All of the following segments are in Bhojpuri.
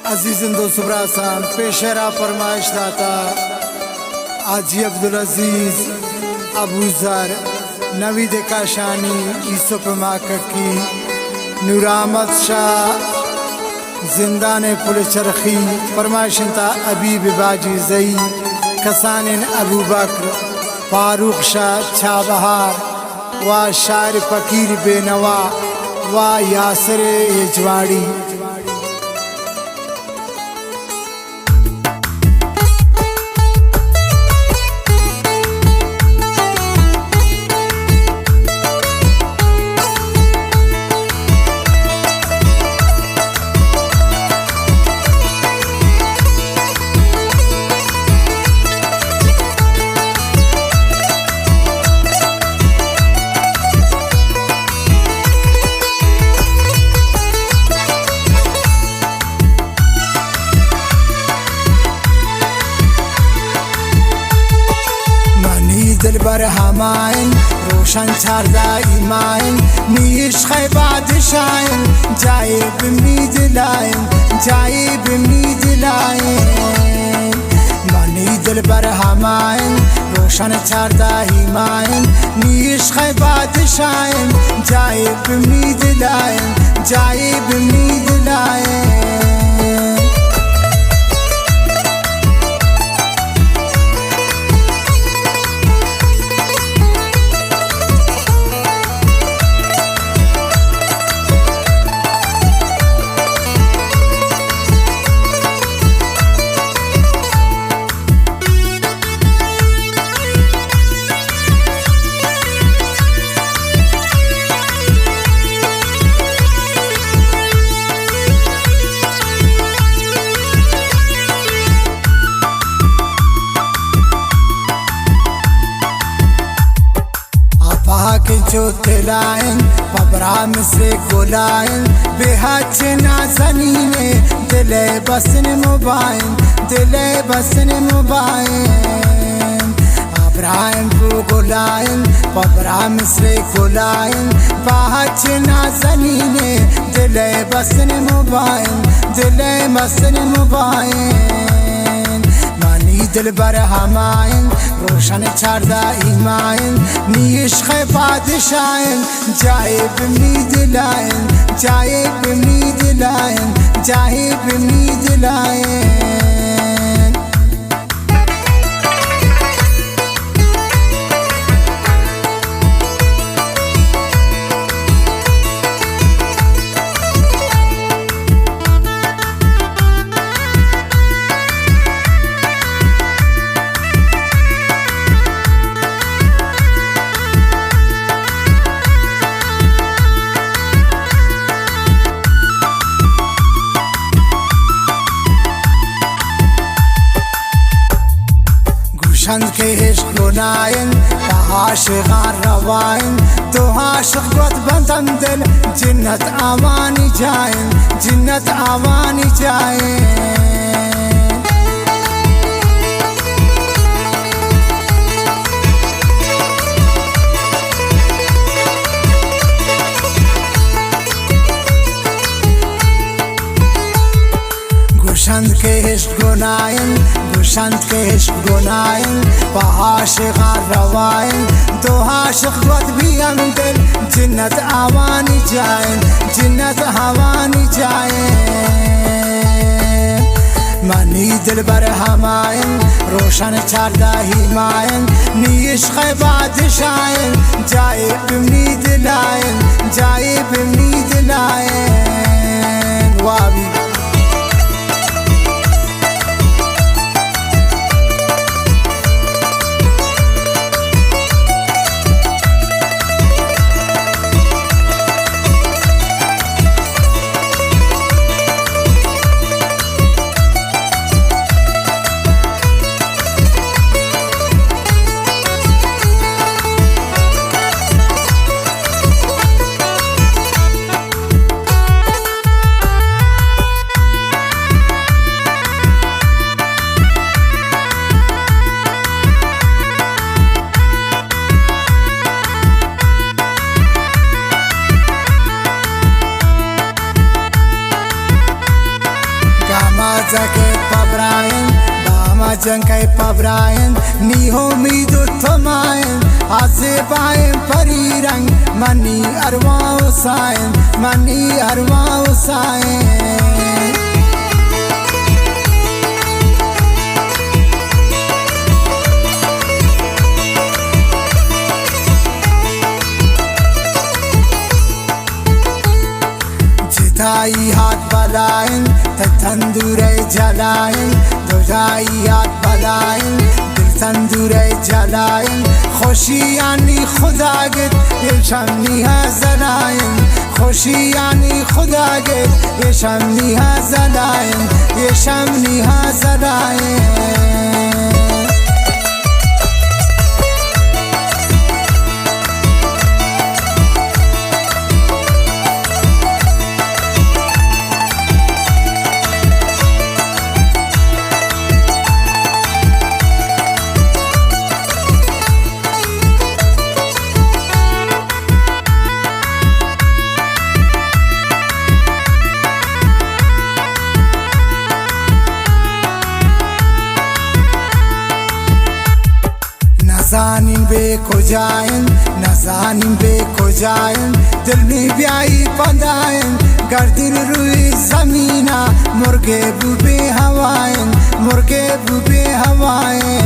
अजीज़ दोस्त ब्रासान पेशरा फरमाइश दाता आजी अब्दुल अजीज अबू ज़र नवीद काशानी यूसुफ माककी नूरामत शाह जिंदान पुल चरखी फरमाइशंता अबीब बाजी जई कसान अबू बकर फारूक शाह छाबहार व शायर फ़कीर बेनवा व यासर यजवाड़ी। दिल बर हमाइन रोशन छारदा ईमाइन नीश खैबाद शाइन जाए बिमीद लाइन जाए बिमीद लाइन मनी दिल बर हमाइन रोशन छारदा ईमाइन नीश खैबाद शाइन जाए बिमीद लाइन जाए बिमीद लाइन। के जो दिलाइन पबराम से गुलाइन बेहद नाज़नीने दिले बसन मुबाइन दिले बसन मुबाइन अब्राहिम को गुलाइन पबराम से गुलाइन बेहद नाज़नीने दिले बसन मुबाइन दिले बसन मुबाइन। दिल बर हमाइन रोशन छारदा ईमाइन नीश खैबाद शाइन जाए बिमीद लाइन जाए बिमीद लाइन जाए बिमीद लाइन। गुलशन के इश्क गुनाइन आशिक़ान रवाइन तो आशिक़ गत बंदम दिल जिन्नत आवानी जाइन जिन्नत आवानी जाइन। गुलशन के इश्क गुनाइन गुलशन के इश्क गुनाइन आशिक़ान रवाइन तो आशिक़ गत भी हम दिल जिन्नत आवानी जाइन जिन्नत आवानी जाइन। मनी दिल बर हमाइन रोशन छारदा ईमाइन नीश खैबाद शाइन जाए बिमीद लाइन जाए बिमीद लाइन। वाबी زكي بابراين باما جنكي بابراين نيهو ميدو تماين عزيباين فريران مني أروا وساين مني أروا وساين جتاي هات بلاين تندوري جلاين دوجاي هات بلاين دل تندوري جلاين خوشی یعنی خدا گد یشمنی ها زلاین خوشی یعنی خدا گد یشمنی ها زلاین یشمنی ها زلاین نزانیم به کجاین نزانیم به کجاین دل می بیایی پنداین گردین روی زمینا مرغ بو به هواین مرغ بو به هواین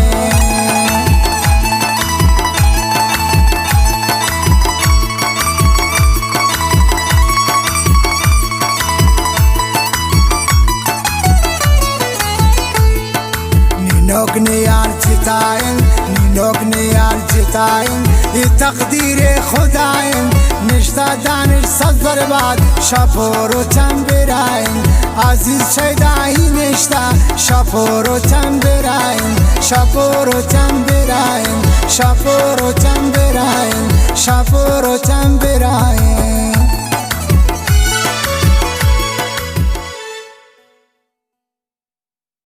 نوگنی یار جتاین نوگنی یار جتاین ای تقدیر خداین نشتا دانش صد برباد شپورو تم براین عزیز شیدایی نشتا شپورو تم براین شپورو تم براین شپورو تم